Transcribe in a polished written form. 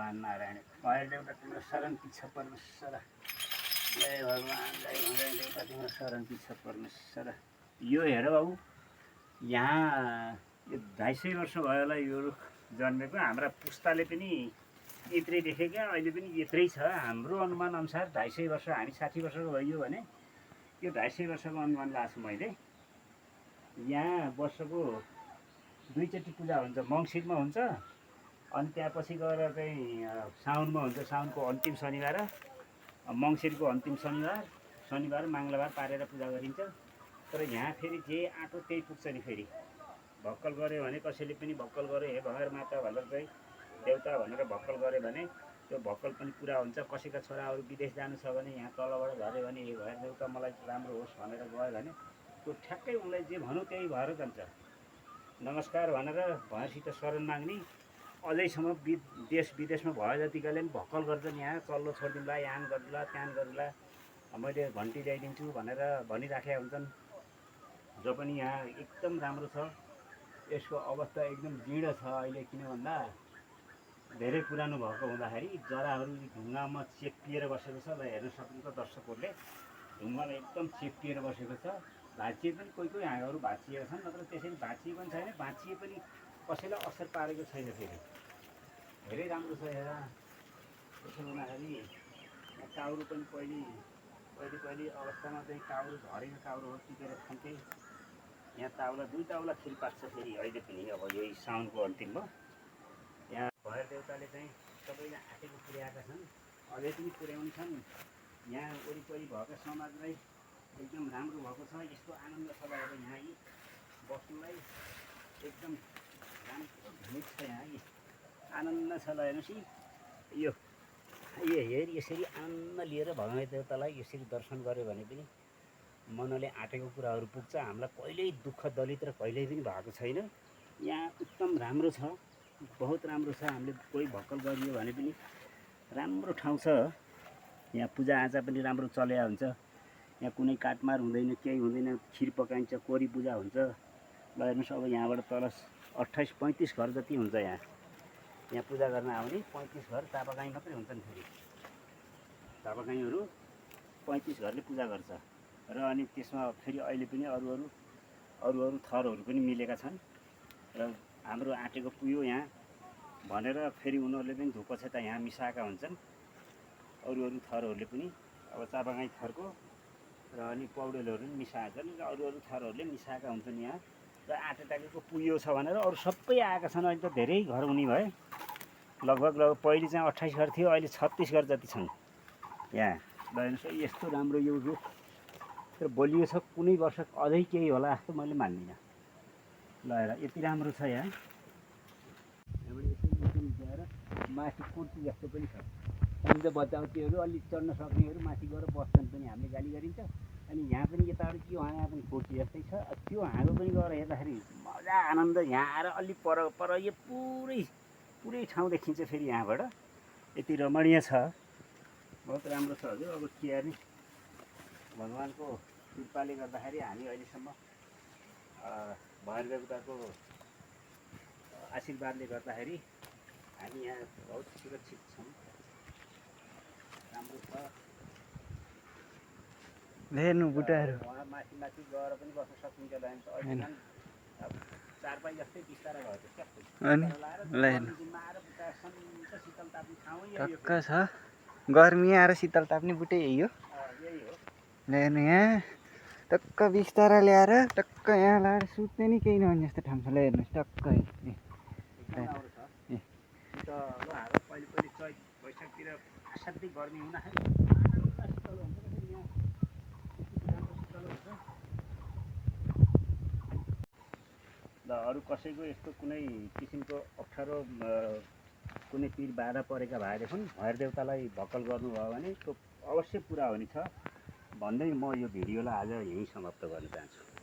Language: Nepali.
भगवान् नारायण भैर देउता तिम्रो शरण पिछ परमेश्वर जय भगवान् जय भगवान् देउता तिम्रो शरण पिछ परमेश्वर। यो हेर बाबु यहाँ यो 250 वर्ष भयो होला यो रुख जन्मेको। हाम्रा पुस्ताले पनि यत्रै देखे क्या, अहिले पनि यत्रै छ। हाम्रो अनुमान अनुसार 250 वर्ष, हामी 60 वर्षको भइयो भने यो 250 वर्षको अनुमान लाग्छ मैले। यहाँ वर्षको 2 चोटि पूजा हुन्छ, मङ्सिरमा हुन्छ अनि त्यसपछि गएर चाहिँ साउनमा हुन्छ। साउनको अन्तिम शनिबार, मङ्सिरको अन्तिम शनिबार मङ्गलबार पारेर पूजा गरिन्छ। तर यहाँ फेरि जे आँटो त्यही पुग्छ नि। फेरि भक्कल गऱ्यो भने, कसैले पनि भक्कल गऱ्यो हे भगवान् माता भनेर चाहिँ देउता भनेर भक्कल गऱ्यो भने त्यो भक्कल पनि पुरा हुन्छ। कसैका छोराहरू विदेश जानु छ भने यहाँ तलबाट झऱ्यो भने हे भएर देउता मलाई राम्रो होस् भनेर गयो भने त्यो ठ्याक्कै उनलाई जे भनौँ त्यही भएर जान्छ। नमस्कार भनेर भैँसित शरण माग्ने। अझैसम्म देश विदेशमा भयो जतिकाले पनि भक्कल गर्छन्, यहाँ चल्लो छोडिदिउँला, यहाँ गर्नुला त्यहाँ गर्नुला, मैले घन्टी ल्याइदिन्छु भनेर भनिराखेका हुन्छन्। जो पनि यहाँ एकदम राम्रो छ। यसको अवस्था एकदम दृढ छ अहिले। किन भन्दा धेरै पुरानो भएको हुँदाखेरि जराहरू ढुङ्गामा चेप्टिएर बसेको छ। ल हेर्न सक्नुहुन्छ दर्शकहरूले, ढुङ्गामा एकदम चेप्टिएर बसेको छ। भाँचिए पनि कोही कोही हाँगाहरू भाँचिएका छन्, नत्र त्यसरी भाँचिए पनि छैन। भाँचिए पनि कसैलाई असर पारेको छैन। फेरि धेरै राम्रो छ। हेर त्यसो हुँदाखेरि यहाँ काउरो पनि पहिले अवस्थामा चाहिँ काउरो झरेको काउरोहरू टिकेर खान्थे। यहाँ ताउला 2 ताउला खिर पाक्छ फेरि अहिले पनि। अब यही साउनको अन्तिममा यहाँ भैर देउताले चाहिँ सबैले आँटेको पुर्याएका छन्, अझै पनि पुर्याउँछन्। यहाँ वरिपरि भएका समाजलाई एकदम राम्रो भएको छ। यस्तो आनन्द छ अब यहाँ बस्नुलाई एकदम राम्रो भिड छ। यहाँ आनन्द छ। ल हेर्नुहोस् यो हेर यसरी आनन्द लिएर भगवान् देउतालाई यसरी दर्शन गऱ्यो भने पनि मनले आँटेको कुराहरू पुग्छ। हामीलाई कहिल्यै दुःख दलित र कहिल्यै पनि भएको छैन। यहाँ उत्तम राम्रो छ, बहुत राम्रो छ। हामीले कोही भक्कल गरियो भने पनि राम्रो ठाउँ छ। यहाँ पूजाआजा पनि राम्रो चलेको हुन्छ। यहाँ कुनै काटमार हुँदैन, केही हुँदैन। खिर पकाइन्छ, कोरी पूजा हुन्छ। ल हेर्नुहोस् अब यहाँबाट तल 28-35 घर जति हुन्छ। यहाँ पूजा गर्न आउने 35 घर तापागाई मात्रै हुन्छन्। फेरि तापागाईहरू 35 घरले पूजा गर्छ। र अनि त्यसमा फेरि अहिले पनि अरू थरहरू पनि मिलेका छन्। र हाम्रो आँटेको पुग्यो यहाँ भनेर फेरि उनीहरूले पनि धुप छेता यहाँ मिसाएका हुन्छन्। अरू थरहरूले पनि अब तापागाई थरको र अनि पौडेलहरू पनि मिसाएछन् र अरू थरहरूले मिसाएका हुन्छन् यहाँ। र आँटेटाकेको पुग्यो छ भनेर अरू सबै आएका छन्। अहिले त धेरै घर हुने भए। लगभग पहिले चाहिँ 28 घर थियो, अहिले 36 घर जति छन् यहाँ। ल हेर्नुहोस् यस्तो राम्रो यो रुख र बलियो छ। कुनै वर्ष अझै केही होला जस्तो मैले मान्दिनँ। ल हेर यति राम्रो छ यहाँ। यहाँबाट यसरी गएर माथि कुर्ती जस्तो पनि छ। अन्त बचाउतीहरू अलिक चढ्न सक्नेहरू माथि गएर बस्छन् पनि, हामीले गाली गरिन्छ। अनि यहाँ पनि यताबाट त्यो यहाँ पनि कुर्ती जस्तै छ। त्यो हाँगो पनि गएर हेर्दाखेरि मजा आनन्द। यहाँ आएर अलिक पर यो पुरै ठाउँ देखिन्छ फेरि यहाँबाट। यति रमणीय छ, बहुत राम्रो छ। हजुर अब के गर्ने, भगवान्को कृपाले गर्दाखेरि हामी अहिलेसम्म भैर देउताको आशीर्वादले गर्दाखेरि हामी यहाँ बहुत सुरक्षित छौँ। राम्रो छ। हेर्नु बुट्टाहरू उहाँ माथि गएर पनि बस्न सकिन्छ। अहिले 4 पाइ जस्तै बिस्तारै भयो क्या। टक्क छ। गर्मी आएर शीतल ताप्ने बुट्टै यही हो। हेर्नु यहाँ टक्क बिस्तारा ल्याएर टक्क यहाँ लगाएर सुत्ने नि केही नहुने जस्तो ठाउँ छ। ल हेर्नुहोस् टक्क पहिले चैत वैशाखतिर असाध्यै गर्मी हुँदाखेरि ल अरू कसैको यस्तो कुनै किसिमको अप्ठ्यारो कुनै पीर बाधा परेका भएदेखि भैर देउतालाई भक्कल गर्नुभयो भने त्यो अवश्य पुरा हुनेछ भन्दै म यो भिडियोलाई आज यहीँ समाप्त गर्न चाहन्छु।